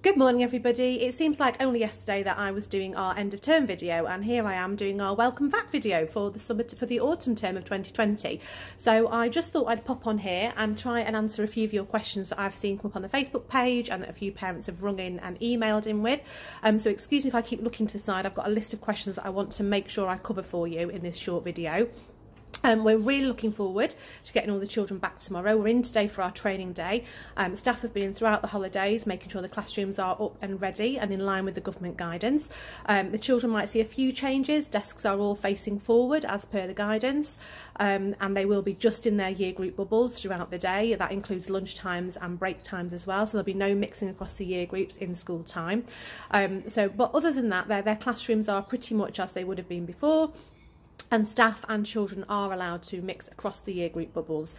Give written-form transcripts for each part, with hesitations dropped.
Good morning everybody. It seems like only yesterday that I was doing our end of term video, and here I am doing our welcome back video for the autumn term of 2020. So I just thought I'd pop on here and try and answer a few of your questions that I've seen come up on the Facebook page and that a few parents have rung in and emailed in with. So excuse me if I keep looking to the side. I've got a list of questions that I want to make sure I cover for you in this short video. We're really looking forward to getting all the children back tomorrow. We're in today for our training day. Staff have been in throughout the holidays, making sure the classrooms are up and ready and in line with the government guidance. The children might see a few changes. Desks are all facing forward as per the guidance, and they will be just in their year group bubbles throughout the day. That includes lunch times and break times as well, so there'll be no mixing across the year groups in school time. But other than that, their classrooms are pretty much as they would have been before. And staff and children are allowed to mix across the year group bubbles,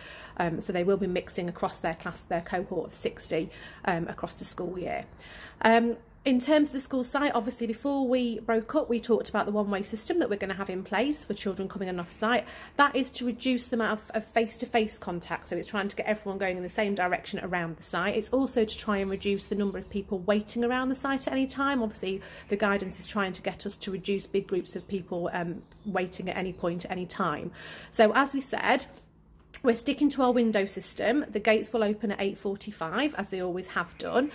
so they will be mixing across their cohort of 60 across the school year. In terms of the school site, obviously before we broke up we talked about the one-way system that we're going to have in place for children coming on off site. That is to reduce the amount of face-to-face contact, so it's trying to get everyone going in the same direction around the site. It's also to try and reduce the number of people waiting around the site at any time. Obviously the guidance is trying to get us to reduce big groups of people waiting at any point at any time. So as we said, we're sticking to our window system. The gates will open at 8:45 as they always have done.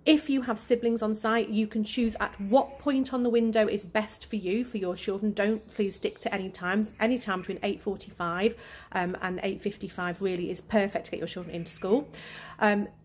If you have siblings on site, you can choose at what point on the window is best for you, for your children. Don't please stick to any times. Any time between 8:45 and 8:55 really is perfect to get your children into school.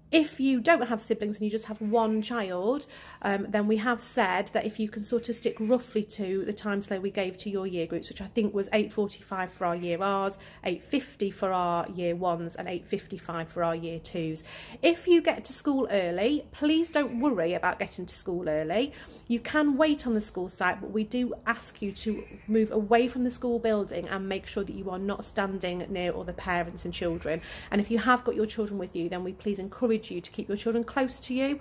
If you don't have siblings and you just have one child, then we have said that if you can sort of stick roughly to the time slot we gave to your year groups, which I think was 8:45 for our year R's, 8:50 for our year ones and 8:55 for our year twos. If you get to school early, please don't worry about getting to school early. You can wait on the school site, but we do ask you to move away from the school building and make sure that you are not standing near other parents and children. And if you have got your children with you, then we please encourage you to keep your children close to you,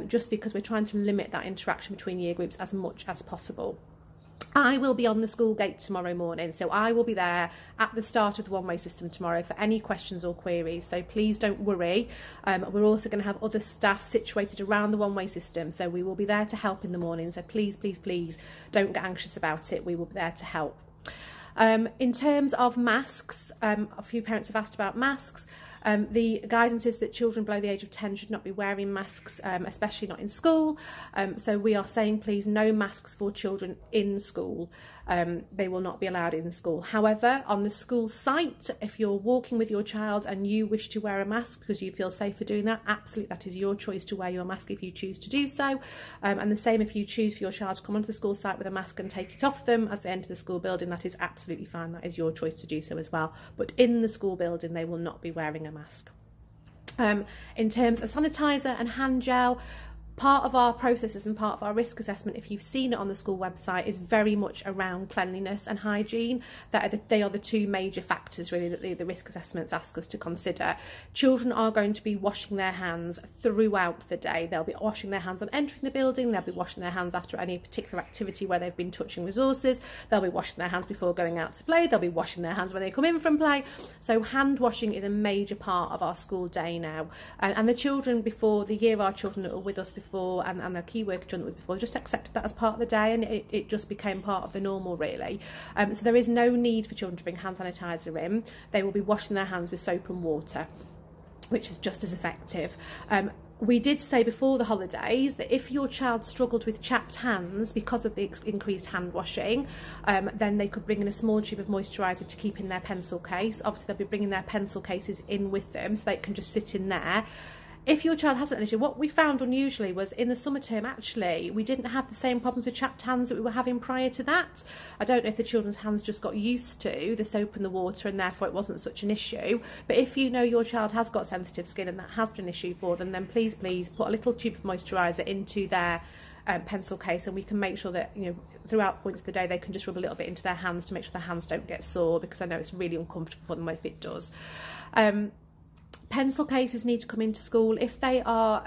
just because we're trying to limit that interaction between year groups as much as possible. I will be on the school gate tomorrow morning, so I will be there at the start of the one-way system tomorrow for any questions or queries, so please don't worry. We're also going to have other staff situated around the one-way system, so we will be there to help in the morning, so please don't get anxious about it. We will be there to help. In terms of masks, a few parents have asked about masks. The guidance is that children below the age of 10 should not be wearing masks, especially not in school. So we are saying please no masks for children in school. They will not be allowed in school. However, on the school site, if you're walking with your child and you wish to wear a mask because you feel safer doing that, absolutely, that is your choice to wear your mask if you choose to do so. And the same if you choose for your child to come onto the school site with a mask and take it off them as they enter the school building, that is absolutely fine. That is your choice to do so as well. But in the school building, they will not be wearing a mask. In terms of sanitizer and hand gel, part of our processes and part of our risk assessment, if you've seen it on the school website, is very much around cleanliness and hygiene. They are the two major factors really that the risk assessments ask us to consider. Children are going to be washing their hands throughout the day. They'll be washing their hands on entering the building, they'll be washing their hands after any particular activity where they've been touching resources, they'll be washing their hands before going out to play, they'll be washing their hands when they come in from play. So hand washing is a major part of our school day now. And the children before, the year our children that were with us before and the key worker children before just accepted that as part of the day, and it just became part of the normal really. So there is no need for children to bring hand sanitizer in. They will be washing their hands with soap and water, which is just as effective. We did say before the holidays that if your child struggled with chapped hands because of the increased hand washing, then they could bring in a small tube of moisturiser to keep in their pencil case. Obviously they'll be bringing their pencil cases in with them so they can just sit in there. If your child hasn't an issue, what we found unusually was in the summer term, actually, we didn't have the same problems with chapped hands that we were having prior to that. I don't know if the children's hands just got used to the soap and the water and therefore it wasn't such an issue. But if you know your child has got sensitive skin and that has been an issue for them, then please put a little tube of moisturiser into their pencil case, and we can make sure that, you know, throughout points of the day they can just rub a little bit into their hands to make sure their hands don't get sore, because I know it's really uncomfortable for them if it does. Pencil cases need to come into school if they are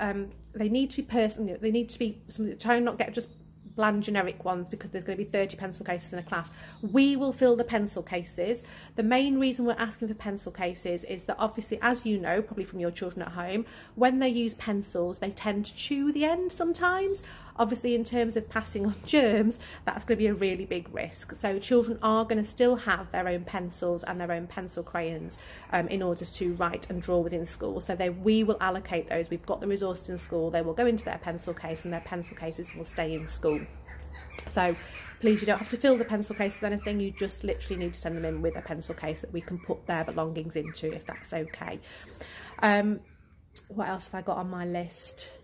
they need to be personal. They need to be something, try and not get just bland generic ones because there's going to be 30 pencil cases in a class. We will fill the pencil cases. The main reason we're asking for pencil cases is that obviously, as you know, probably from your children at home, when they use pencils, they tend to chew the end sometimes. Obviously, in terms of passing on germs, that's going to be a really big risk. So children are going to still have their own pencils and their own pencil crayons in order to write and draw within school. So we will allocate those. We've got the resources in school. They will go into their pencil case and their pencil cases will stay in school. So please, you don't have to fill the pencil case with anything. You just literally need to send them in with a pencil case that we can put their belongings into, if that's okay. What else have I got on my list?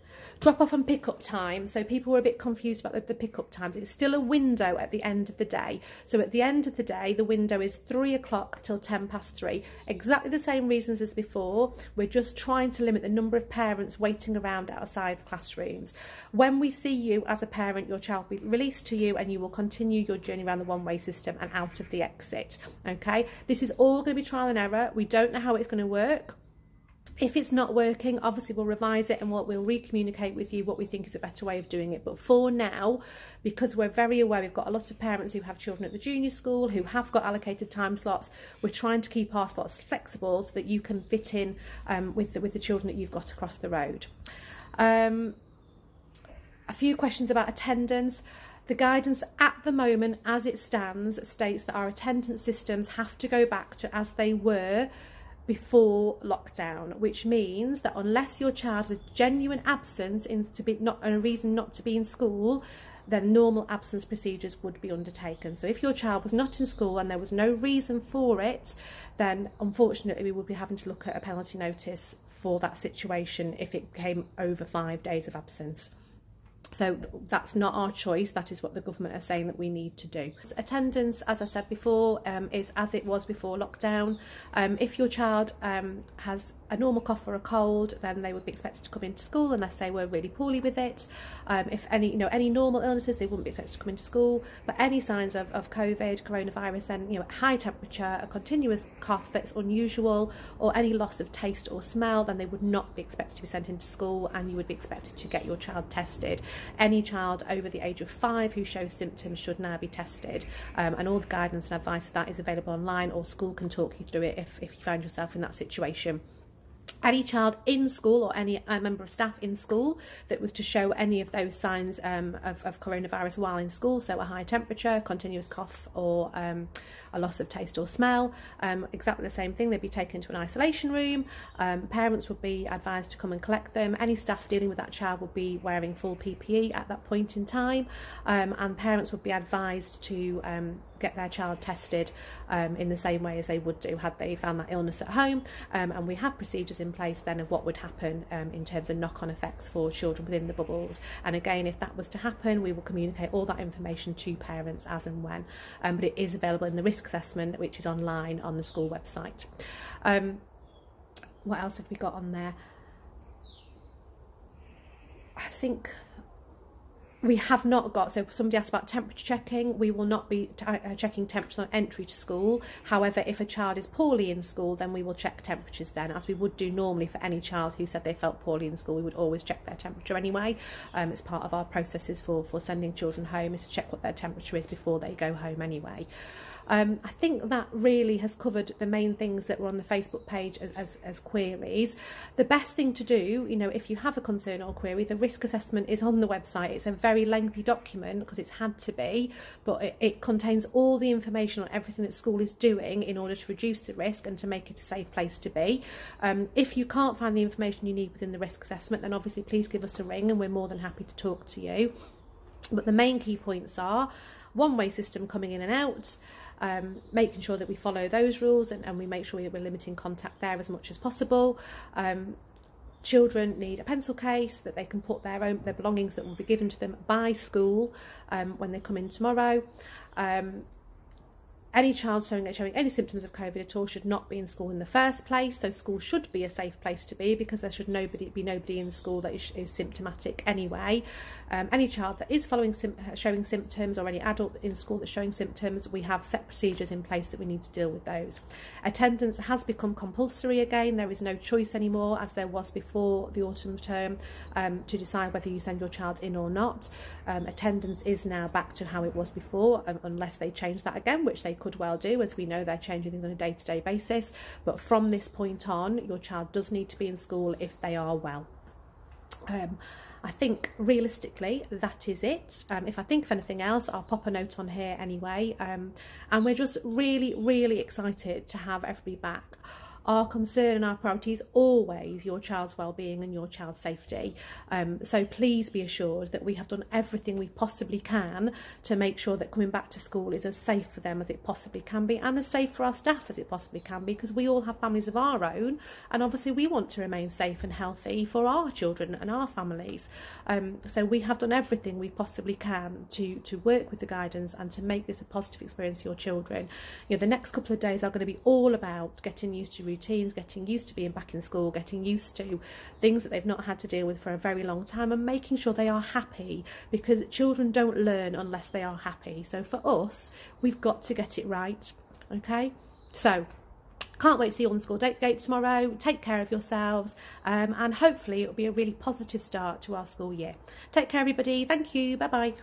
Drop off and pick up time. So people were a bit confused about the pick up times. It's still a window at the end of the day. So at the end of the day, the window is 3 o'clock till 3:10. Exactly the same reasons as before. We're just trying to limit the number of parents waiting around outside classrooms. When we see you as a parent, your child will be released to you and you will continue your journey around the one-way system and out of the exit. Okay, this is all going to be trial and error. We don't know how it's going to work. If it's not working, obviously we'll revise it and we'll re-communicate with you what we think is a better way of doing it. But for now, because we're very aware we've got a lot of parents who have children at the junior school who have got allocated time slots, we're trying to keep our slots flexible so that you can fit in with the children that you've got across the road. A few questions about attendance. The guidance at the moment, as it stands, states that our attendance systems have to go back to as they were before lockdown, which means that unless your child has a genuine absence not a reason not to be in school, then normal absence procedures would be undertaken. So if your child was not in school and there was no reason for it, then unfortunately we would be having to look at a penalty notice for that situation if it came over 5 days of absence. So that's not our choice, that is what the government are saying that we need to do. Attendance, as I said before, is as it was before lockdown. If your child has a normal cough or a cold, then they would be expected to come into school unless they were really poorly with it. If any normal illnesses, they wouldn't be expected to come into school. But any signs of COVID, coronavirus, then high temperature, a continuous cough that's unusual, or any loss of taste or smell, then they would not be expected to be sent into school, and you would be expected to get your child tested. Any child over the age of 5 who shows symptoms should now be tested, and all the guidance and advice for that is available online, or school can talk you through it if you find yourself in that situation. Any child in school or any member of staff in school that was to show any of those signs of coronavirus while in school, so a high temperature, continuous cough, or a loss of taste or smell, exactly the same thing, they'd be taken to an isolation room. Parents would be advised to come and collect them. Any staff dealing with that child would be wearing full PPE at that point in time, and parents would be advised to get their child tested in the same way as they would do had they found that illness at home, and we have procedures in place then of what would happen in terms of knock-on effects for children within the bubbles. And again, if that was to happen, we will communicate all that information to parents as and when, but it is available in the risk assessment, which is online on the school website. What else have we got on there? I think we have not got, so somebody asked about temperature checking. We will not be checking temperatures on entry to school. However, if a child is poorly in school, then we will check temperatures then, as we would do normally for any child who said they felt poorly in school. We would always check their temperature anyway. It's part of our processes for sending children home, is to check what their temperature is before they go home anyway. I think that really has covered the main things that were on the Facebook page as queries. The best thing to do, if you have a concern or query, the risk assessment is on the website. It's a very lengthy document because it's had to be, but it contains all the information on everything that school is doing in order to reduce the risk and to make it a safe place to be. If you can't find the information you need within the risk assessment, then obviously please give us a ring and we're more than happy to talk to you. But the main key points are one-way system coming in and out, making sure that we follow those rules and we make sure that we're limiting contact there as much as possible. Children need a pencil case that they can put their belongings that will be given to them by school when they come in tomorrow. Any child showing any symptoms of COVID at all should not be in school in the first place. So school should be a safe place to be, because there should be nobody in school that is symptomatic anyway. Any child that is showing symptoms, or any adult in school that's showing symptoms, we have set procedures in place that we need to deal with those. Attendance has become compulsory again. There is no choice anymore, as there was before the autumn term, to decide whether you send your child in or not. Attendance is now back to how it was before, unless they change that again, which they could well do, as we know they're changing things on a day-to-day basis. But from this point on, your child does need to be in school if they are well. I think realistically that is it. If I think of anything else, I'll pop a note on here anyway. And we're just really excited to have everybody back. Our concern and our priority is always your child's well-being and your child's safety. So please be assured that we have done everything we possibly can to make sure that coming back to school is as safe for them as it possibly can be, and as safe for our staff as it possibly can be, because we all have families of our own, and obviously we want to remain safe and healthy for our children and our families. So we have done everything we possibly can to work with the guidance and to make this a positive experience for your children. You know, the next couple of days are going to be all about getting used to routines, getting used to being back in school, getting used to things that they've not had to deal with for a very long time, and making sure they are happy, because children don't learn unless they are happy. So for us, we've got to get it right. Okay, so can't wait to see you on the school gate tomorrow. Take care of yourselves, and hopefully it'll be a really positive start to our school year. Take care, everybody. Thank you. Bye bye.